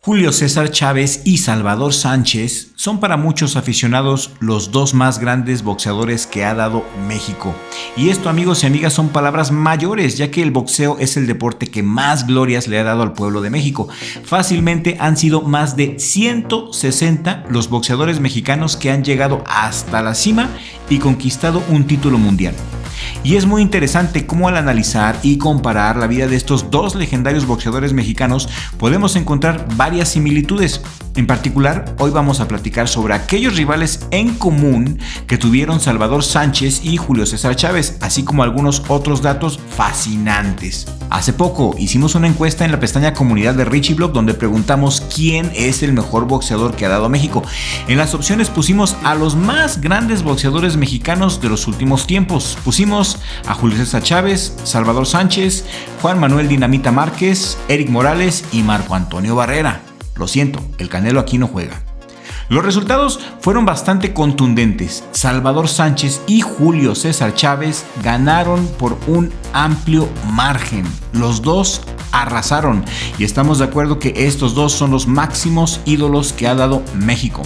Julio César Chávez y Salvador Sánchez son para muchos aficionados los dos más grandes boxeadores que ha dado México. Y esto, amigos y amigas, son palabras mayores, ya que el boxeo es el deporte que más glorias le ha dado al pueblo de México. Fácilmente han sido más de 160 los boxeadores mexicanos que han llegado hasta la cima y conquistado un título mundial. Y es muy interesante cómo al analizar y comparar la vida de estos dos legendarios boxeadores mexicanos podemos encontrar varias similitudes. En particular, hoy vamos a platicar sobre aquellos rivales en común que tuvieron Salvador Sánchez y Julio César Chávez, así como algunos otros datos fascinantes. Hace poco hicimos una encuesta en la pestaña Comunidad de Richie Blog donde preguntamos quién es el mejor boxeador que ha dado México. En las opciones pusimos a los más grandes boxeadores mexicanos de los últimos tiempos. Pusimos a Julio César Chávez, Salvador Sánchez, Juan Manuel Dinamita Márquez, Eric Morales y Marco Antonio Barrera. Lo siento, el Canelo aquí no juega. Los resultados fueron bastante contundentes. Salvador Sánchez y Julio César Chávez ganaron por un amplio margen. Los dos arrasaron y estamos de acuerdo que estos dos son los máximos ídolos que ha dado México.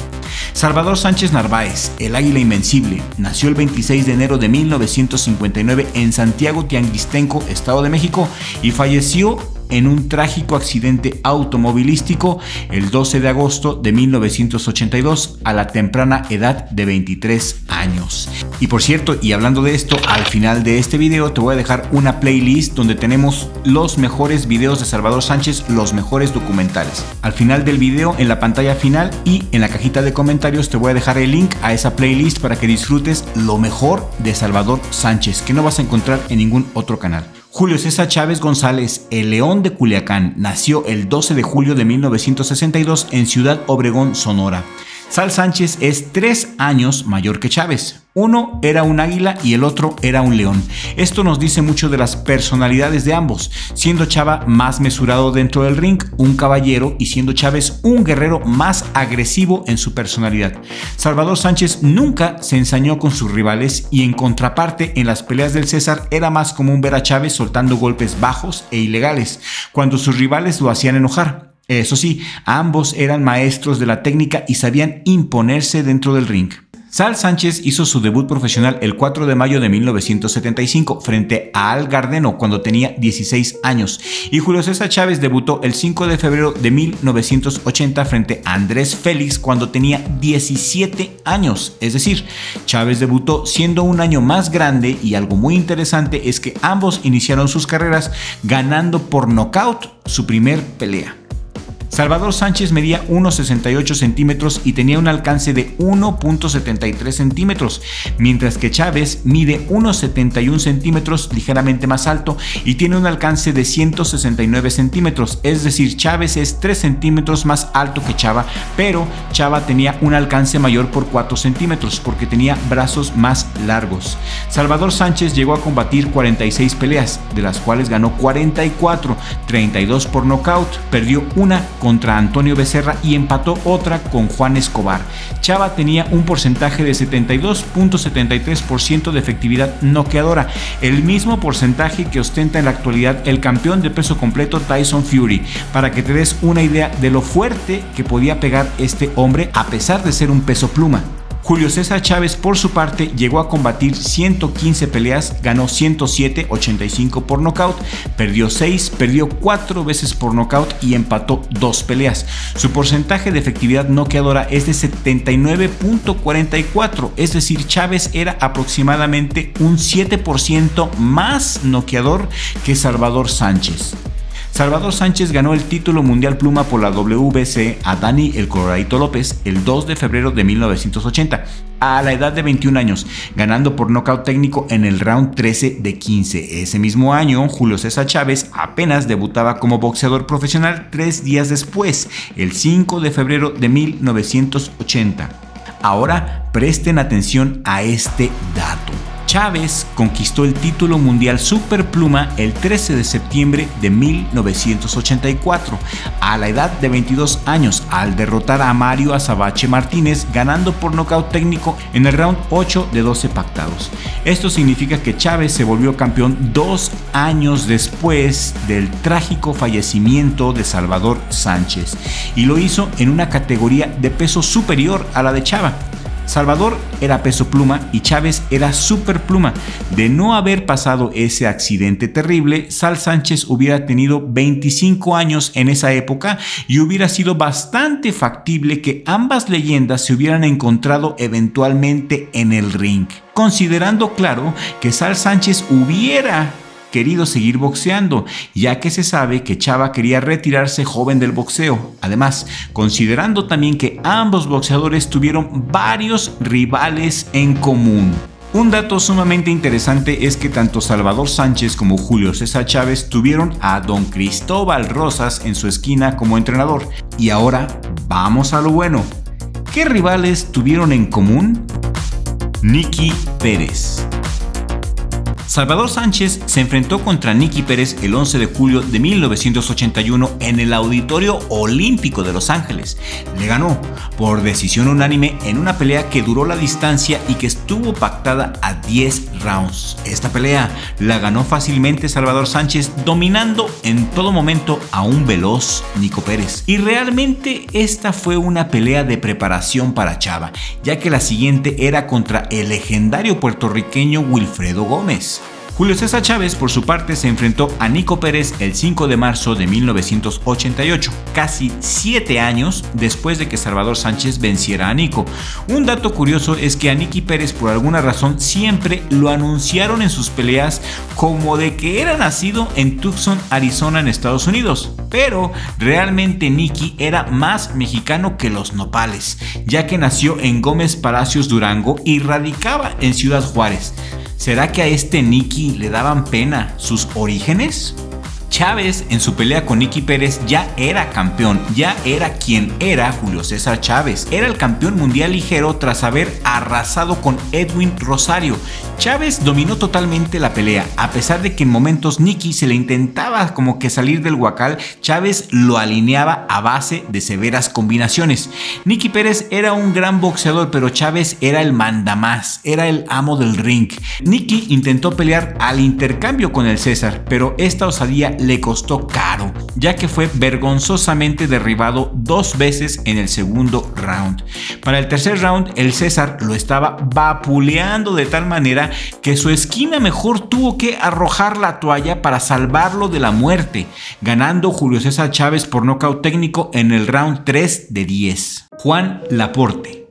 Salvador Sánchez Narváez, el Águila Invencible, nació el 26 de enero de 1959 en Santiago Tianguistenco, Estado de México, y falleció en un trágico accidente automovilístico el 12 de agosto de 1982 a la temprana edad de 23 años. Y por cierto, y hablando de esto, al final de este video te voy a dejar una playlist donde tenemos los mejores videos de Salvador Sánchez, los mejores documentales. Al final del video, en la pantalla final y en la cajita de comentarios te voy a dejar el link a esa playlist para que disfrutes lo mejor de Salvador Sánchez, que no vas a encontrar en ningún otro canal. Julio César Chávez González, el León de Culiacán, nació el 12 de julio de 1962 en Ciudad Obregón, Sonora. Sal Sánchez es 3 años mayor que Chávez. Uno era un águila y el otro era un león. Esto nos dice mucho de las personalidades de ambos, siendo Chava más mesurado dentro del ring, un caballero, y siendo Chávez un guerrero más agresivo en su personalidad. Salvador Sánchez nunca se ensañó con sus rivales y en contraparte en las peleas del César era más común ver a Chávez soltando golpes bajos e ilegales, cuando sus rivales lo hacían enojar. Eso sí, ambos eran maestros de la técnica y sabían imponerse dentro del ring. Sal Sánchez hizo su debut profesional el 4 de mayo de 1975 frente a Al Gardeno cuando tenía 16 años y Julio César Chávez debutó el 5 de febrero de 1980 frente a Andrés Félix cuando tenía 17 años. Es decir, Chávez debutó siendo un año más grande y algo muy interesante es que ambos iniciaron sus carreras ganando por nocaut su primer pelea. Salvador Sánchez medía 1,68 centímetros y tenía un alcance de 1,73 centímetros, mientras que Chávez mide 1,71 centímetros, ligeramente más alto, y tiene un alcance de 169 centímetros, es decir, Chávez es 3 centímetros más alto que Chava, pero Chava tenía un alcance mayor por 4 centímetros, porque tenía brazos más largos. Salvador Sánchez llegó a combatir 46 peleas, de las cuales ganó 44, 32 por nocaut, perdió una contra Antonio Becerra y empató otra con Juan Escobar. Chava tenía un porcentaje de 72.73% de efectividad noqueadora, el mismo porcentaje que ostenta en la actualidad el campeón de peso completo Tyson Fury, para que te des una idea de lo fuerte que podía pegar este hombre a pesar de ser un peso pluma. Julio César Chávez, por su parte, llegó a combatir 115 peleas, ganó 107, 85 por nocaut, perdió 6, perdió 4 veces por nocaut y empató 2 peleas. Su porcentaje de efectividad noqueadora es de 79.44, es decir, Chávez era aproximadamente un 7% más noqueador que Salvador Sánchez. Salvador Sánchez ganó el título mundial pluma por la WBC a Dani El Coloradito López el 2 de febrero de 1980, a la edad de 21 años, ganando por nocaut técnico en el round 13 de 15. Ese mismo año, Julio César Chávez apenas debutaba como boxeador profesional 3 días después, el 5 de febrero de 1980. Ahora presten atención a este dato. Chávez conquistó el título mundial superpluma el 13 de septiembre de 1984, a la edad de 22 años, al derrotar a Mario Azabache Martínez, ganando por nocaut técnico en el round 8 de 12 pactados. Esto significa que Chávez se volvió campeón 2 años después del trágico fallecimiento de Salvador Sánchez, y lo hizo en una categoría de peso superior a la de Chava. Salvador era peso pluma y Chávez era superpluma. De no haber pasado ese accidente terrible, Sal Sánchez hubiera tenido 25 años en esa época y hubiera sido bastante factible que ambas leyendas se hubieran encontrado eventualmente en el ring, considerando claro que Sal Sánchez hubiera querido seguir boxeando, ya que se sabe que Chava quería retirarse joven del boxeo. Además, considerando también que ambos boxeadores tuvieron varios rivales en común. Un dato sumamente interesante es que tanto Salvador Sánchez como Julio César Chávez tuvieron a Don Cristóbal Rosas en su esquina como entrenador. Y ahora vamos a lo bueno. ¿Qué rivales tuvieron en común? Nicky Pérez. Salvador Sánchez se enfrentó contra Nicky Pérez el 11 de julio de 1981 en el Auditorio Olímpico de Los Ángeles. Le ganó por decisión unánime en una pelea que duró la distancia y que estuvo pactada a 10 rounds. Esta pelea la ganó fácilmente Salvador Sánchez, dominando en todo momento a un veloz Nico Pérez. Y realmente esta fue una pelea de preparación para Chava, ya que la siguiente era contra el legendario puertorriqueño Wilfredo Gómez. Julio César Chávez, por su parte, se enfrentó a Nico Pérez el 5 de marzo de 1988, casi 7 años después de que Salvador Sánchez venciera a Nico. Un dato curioso es que a Nicky Pérez, por alguna razón, siempre lo anunciaron en sus peleas como de que era nacido en Tucson, Arizona, en Estados Unidos. Pero realmente Nicky era más mexicano que los nopales, ya que nació en Gómez Palacios, Durango, y radicaba en Ciudad Juárez. ¿Será que a este Nicky le daban pena sus orígenes? Chávez, en su pelea con Nicky Pérez, ya era campeón, ya era quien era Julio César Chávez. Era el campeón mundial ligero tras haber arrasado con Edwin Rosario. Chávez dominó totalmente la pelea, a pesar de que en momentos Nicky se le intentaba como que salir del huacal. Chávez lo alineaba a base de severas combinaciones. Nicky Pérez era un gran boxeador, pero Chávez era el mandamás, era el amo del ring. Nicky intentó pelear al intercambio con el César, pero esta osadía le costó caro, ya que fue vergonzosamente derribado 2 veces en el segundo round. Para el tercer round, el César lo estaba vapuleando de tal manera que su esquina mejor tuvo que arrojar la toalla para salvarlo de la muerte, ganando Julio César Chávez por nocaut técnico en el round 3 de 10. Juan Laporte.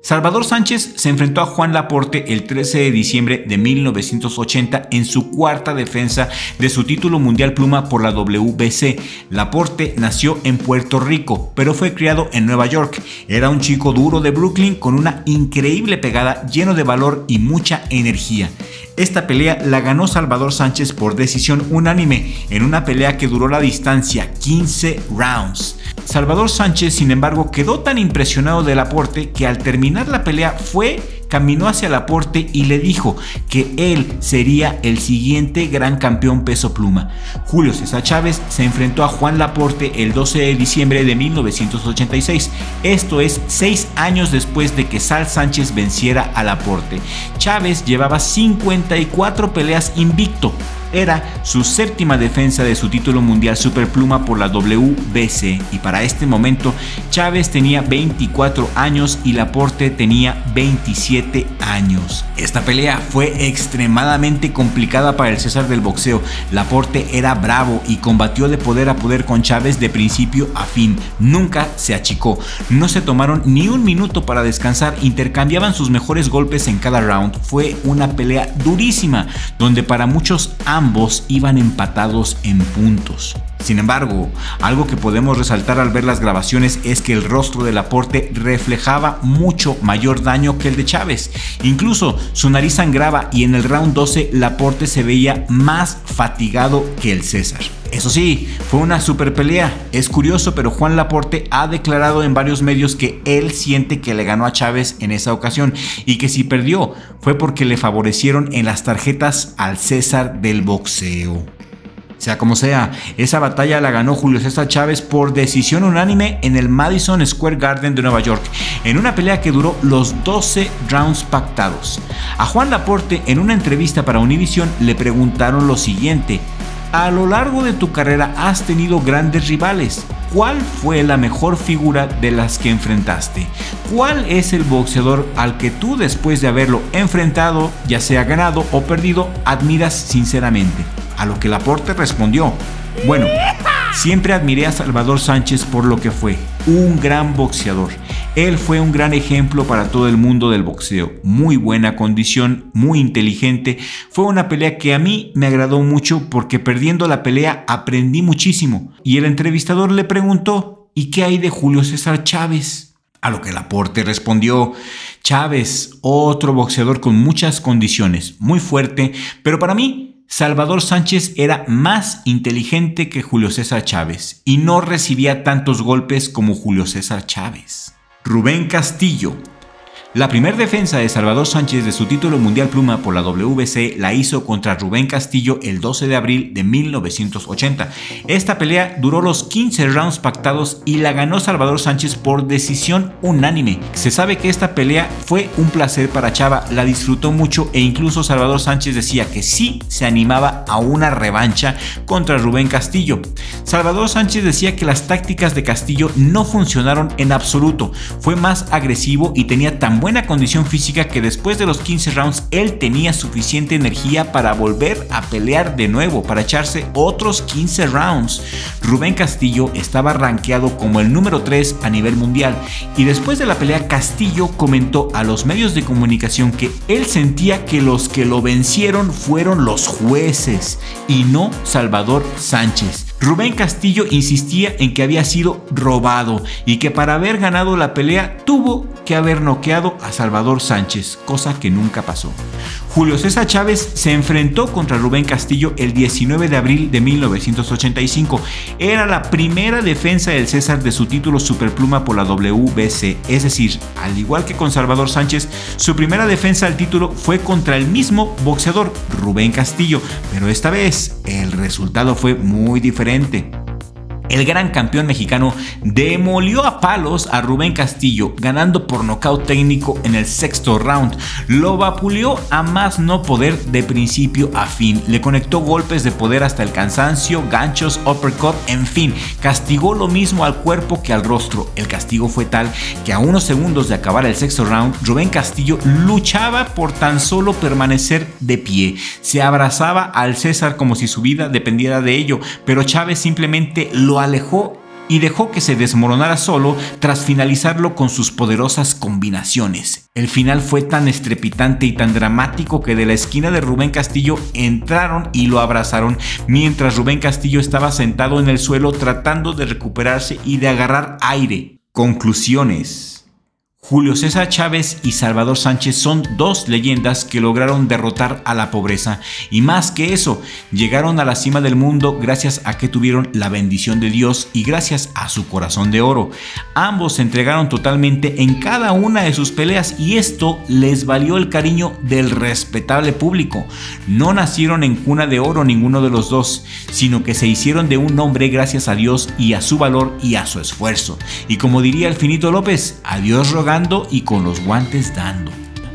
Salvador Sánchez se enfrentó a Juan Laporte el 13 de diciembre de 1980 en su cuarta defensa de su título mundial pluma por la WBC. Laporte nació en Puerto Rico, pero fue criado en Nueva York. Era un chico duro de Brooklyn con una increíble pegada, lleno de valor y mucha energía. Esta pelea la ganó Salvador Sánchez por decisión unánime en una pelea que duró la distancia 15 rounds. Salvador Sánchez, sin embargo, quedó tan impresionado de Laporte que al terminar la pelea caminó hacia Laporte y le dijo que él sería el siguiente gran campeón peso pluma. Julio César Chávez se enfrentó a Juan Laporte el 12 de diciembre de 1986. Esto es 6 años después de que Sal Sánchez venciera a Laporte. Chávez llevaba 54 peleas invicto. Era su séptima defensa de su título mundial superpluma por la WBC, y para este momento Chávez tenía 24 años y Laporte tenía 27 años. Esta pelea fue extremadamente complicada para el César del boxeo. Laporte era bravo y combatió de poder a poder con Chávez de principio a fin. Nunca se achicó, no se tomaron ni un minuto para descansar, intercambiaban sus mejores golpes en cada round. Fue una pelea durísima, donde para muchos ambos iban empatados en puntos. Sin embargo, algo que podemos resaltar al ver las grabaciones es que el rostro de Laporte reflejaba mucho mayor daño que el de Chávez. Incluso su nariz sangraba y en el round 12 Laporte se veía más fatigado que el César. Eso sí, fue una super pelea. Es curioso, pero Juan Laporte ha declarado en varios medios que él siente que le ganó a Chávez en esa ocasión y que si perdió fue porque le favorecieron en las tarjetas al César del boxeo. Sea como sea, esa batalla la ganó Julio César Chávez por decisión unánime en el Madison Square Garden de Nueva York, en una pelea que duró los 12 rounds pactados. A Juan Laporte, en una entrevista para Univision, le preguntaron lo siguiente: a lo largo de tu carrera has tenido grandes rivales. ¿Cuál fue la mejor figura de las que enfrentaste? ¿Cuál es el boxeador al que tú, después de haberlo enfrentado, ya sea ganado o perdido, admiras sinceramente? A lo que Laporte respondió: bueno, siempre admiré a Salvador Sánchez por lo que fue, un gran boxeador. Él fue un gran ejemplo para todo el mundo del boxeo, muy buena condición, muy inteligente. Fue una pelea que a mí me agradó mucho porque perdiendo la pelea aprendí muchísimo. Y el entrevistador le preguntó: ¿y qué hay de Julio César Chávez? A lo que Laporte respondió: Chávez, otro boxeador con muchas condiciones, muy fuerte, pero para mí Salvador Sánchez era más inteligente que Julio César Chávez y no recibía tantos golpes como Julio César Chávez. Rubén Castillo. La primera defensa de Salvador Sánchez de su título mundial pluma por la WBC la hizo contra Rubén Castillo el 12 de abril de 1980. Esta pelea duró los 15 rounds pactados y la ganó Salvador Sánchez por decisión unánime. Se sabe que esta pelea fue un placer para Chava, la disfrutó mucho e incluso Salvador Sánchez decía que sí se animaba a una revancha contra Rubén Castillo. Salvador Sánchez decía que las tácticas de Castillo no funcionaron en absoluto, fue más agresivo y tenía tan buena condición física que después de los 15 rounds él tenía suficiente energía para volver a pelear de nuevo, para echarse otros 15 rounds. Rubén Castillo estaba rankeado como el número 3 a nivel mundial y después de la pelea Castillo comentó a los medios de comunicación que él sentía que los que lo vencieron fueron los jueces y no Salvador Sánchez. Rubén Castillo insistía en que había sido robado y que para haber ganado la pelea tuvo que haber noqueado a Salvador Sánchez, cosa que nunca pasó. Julio César Chávez se enfrentó contra Rubén Castillo el 19 de abril de 1985. Era la primera defensa del César de su título superpluma por la WBC, es decir, al igual que con Salvador Sánchez, su primera defensa al título fue contra el mismo boxeador, Rubén Castillo, pero esta vez el resultado fue muy diferente. El gran campeón mexicano demolió a palos a Rubén Castillo, ganando por nocaut técnico en el sexto round. Lo vapuleó a más no poder de principio a fin. Le conectó golpes de poder hasta el cansancio, ganchos, uppercut, en fin. Castigó lo mismo al cuerpo que al rostro. El castigo fue tal que a unos segundos de acabar el sexto round, Rubén Castillo luchaba por tan solo permanecer de pie. Se abrazaba al César como si su vida dependiera de ello, pero Chávez simplemente lo alejó y dejó que se desmoronara solo tras finalizarlo con sus poderosas combinaciones. El final fue tan estrepitante y tan dramático que de la esquina de Rubén Castillo entraron y lo abrazaron mientras Rubén Castillo estaba sentado en el suelo tratando de recuperarse y de agarrar aire. Conclusiones. Julio César Chávez y Salvador Sánchez son dos leyendas que lograron derrotar a la pobreza y más que eso, llegaron a la cima del mundo gracias a que tuvieron la bendición de Dios y gracias a su corazón de oro. Ambos se entregaron totalmente en cada una de sus peleas y esto les valió el cariño del respetable público. No nacieron en cuna de oro ninguno de los dos, sino que se hicieron de un hombre gracias a Dios y a su valor y a su esfuerzo. Y como diría el Finito López, a Dios rogando y con los guantes dando.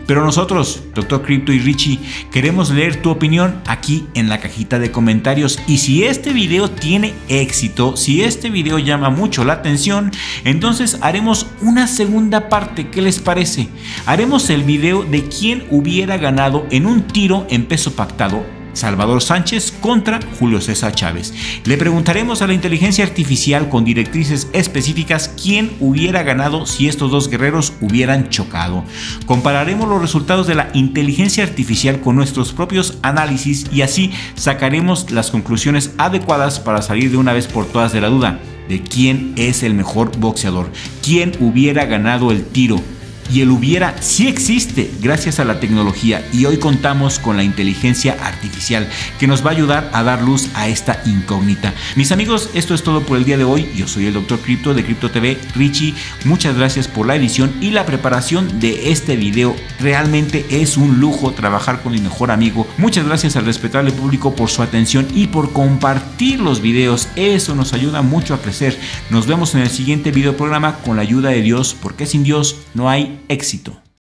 Pero nosotros, Dr. Crypto y Richie, queremos leer tu opinión aquí en la cajita de comentarios. Y si este video tiene éxito, si este video llama mucho la atención, entonces haremos una segunda parte. ¿Qué les parece? Haremos el video de quién hubiera ganado en un tiro en peso pactado, Salvador Sánchez contra Julio César Chávez. Le preguntaremos a la inteligencia artificial con directrices específicas quién hubiera ganado si estos dos guerreros hubieran chocado. Compararemos los resultados de la inteligencia artificial con nuestros propios análisis y así sacaremos las conclusiones adecuadas para salir de una vez por todas de la duda de quién es el mejor boxeador, quién hubiera ganado el tiro. Y el hubiera sí existe gracias a la tecnología y hoy contamos con la inteligencia artificial que nos va a ayudar a dar luz a esta incógnita. Mis amigos, esto es todo por el día de hoy. Yo soy el Dr. Crypto de Crypto TV, Richie. Muchas gracias por la edición y la preparación de este video. Realmente es un lujo trabajar con mi mejor amigo. Muchas gracias al respetable público por su atención y por compartir los videos. Eso nos ayuda mucho a crecer. Nos vemos en el siguiente video programa con la ayuda de Dios, porque sin Dios no hay éxito.